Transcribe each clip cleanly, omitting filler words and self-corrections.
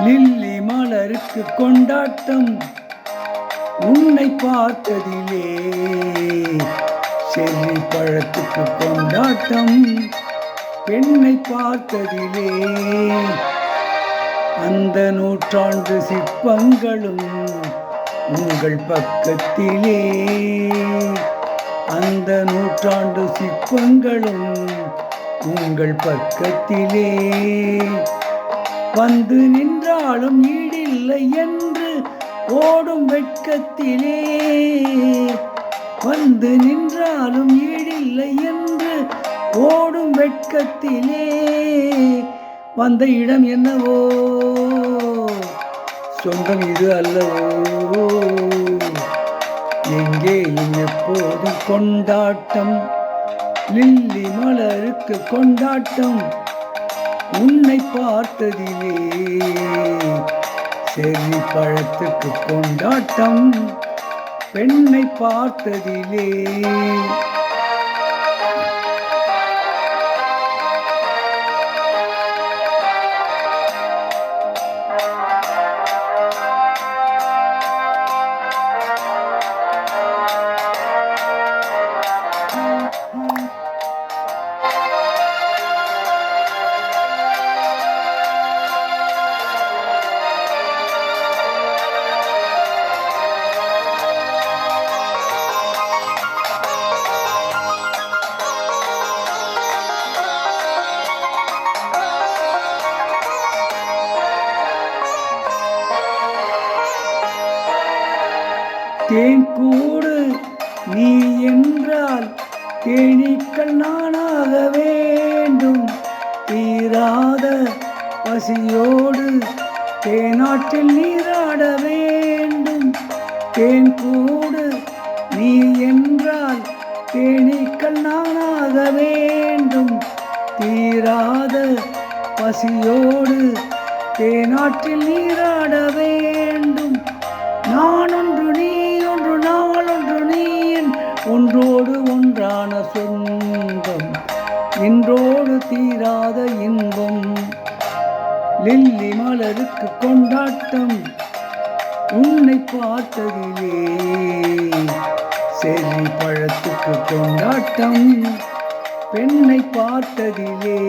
Lily மலருக்கு கொண்டாட்டம் உன்னை பார்த்ததிலே, செர்ரி பழத்துக்கு கொண்டாட்டம் பெண்ணை பார்த்ததிலே, அந்த நூற்றாண்டு சிற்பங்களும் உங்கள் பக்கத்திலே, அந்த நூற்றாண்டு சிற்பங்களும் உங்கள் பக்கத்திலே, வந்து நின்றாலும் ஈடில்லை என்று ஓடும் வெட்கத்திலே, வந்து நின்றாலும் ஈடில்லை என்று ஓடும் வெட்கத்திலே, வந்த இடம் என்னவோ சொந்தம் இது அல்லவோ, எங்கேயும் எப்போதும் கொண்டாட்டம், லில்லி மலருக்கு கொண்டாட்டம் உன்னை பார்த்ததிலே, செர்ரி பழத்துக்கு கொண்டாட்டம் பெண்ணை பார்த்ததிலே. தேன் கூடு நீ என்றால் தேனீக்கள் நானாக வேண்டும், தீராத பசியோடு தேனாற்றில் நீராட வேண்டும். தேன் கூடு நீ என்றால் தேனீக்கள் நானாக வேண்டும், தீராத பசியோடு தேனாற்றில் நீராட வேண்டும். நான் ஒன்று நீ ஒன்று நாள் ஒன்று நீ, ஒன்றோடு ஒன்றான சொந்தம் இன்றோடு தீராத இன்பம். லில்லி மலருக்கு கொண்டாட்டம் உன்னை பார்த்ததிலே, செர்ரி பழத்துக்கு கொண்டாட்டம் பெண்ணை பார்த்ததிலே.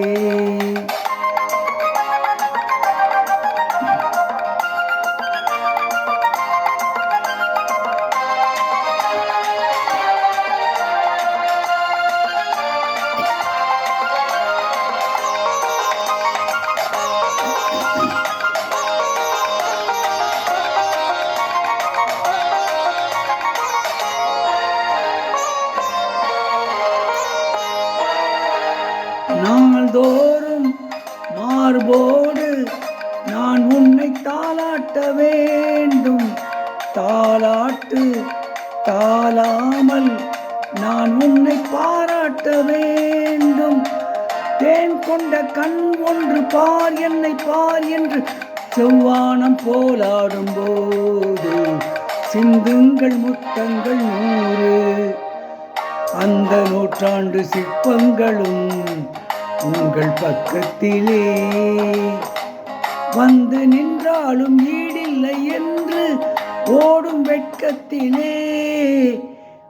நாள்தோறும் மார்போடு நான் உன்னை தாலாட்ட வேண்டும், தாலாட்டு தாளாமல் நான் உன்னை பாராட்ட வேண்டும். தேன் கொண்ட கண் ஒன்று பார் என்னை பார் என்று செவ்வானம் போலாடும் போது சிந்துங்கள் முத்தங்கள் 100, அந்த நூற்றாண்டு சிற்பங்களும் உங்கள் பக்கத்திலே, வந்து நின்றாலும் ஈடில்லை என்று ஓடும் வெட்கத்திலே,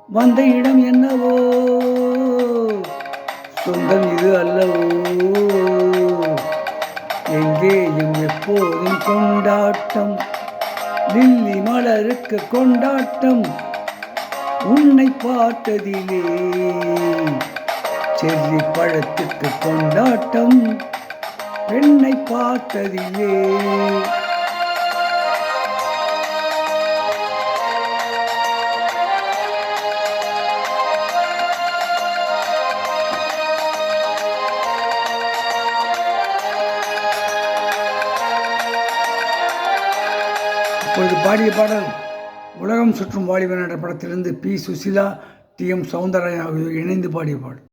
வந்த இடம் என்னவோ சொந்தம் இது அல்லவோ, எங்கேயும் எப்போதும் கொண்டாட்டம், லில்லி மலருக்கு கொண்டாட்டம் உன்னை பார்த்ததிலே, செர்ரி பழத்துக்கு கொண்டாட்டம் பெண்ணை பார்த்ததிலே. இப்பொழுது பாடிய பாடல் உலகம் சுற்றும் வாலிபன் என்ற படத்திலிருந்து P Susheela, T M Soundararajan ஆகியோர் இணைந்து பாடிய பாடல்.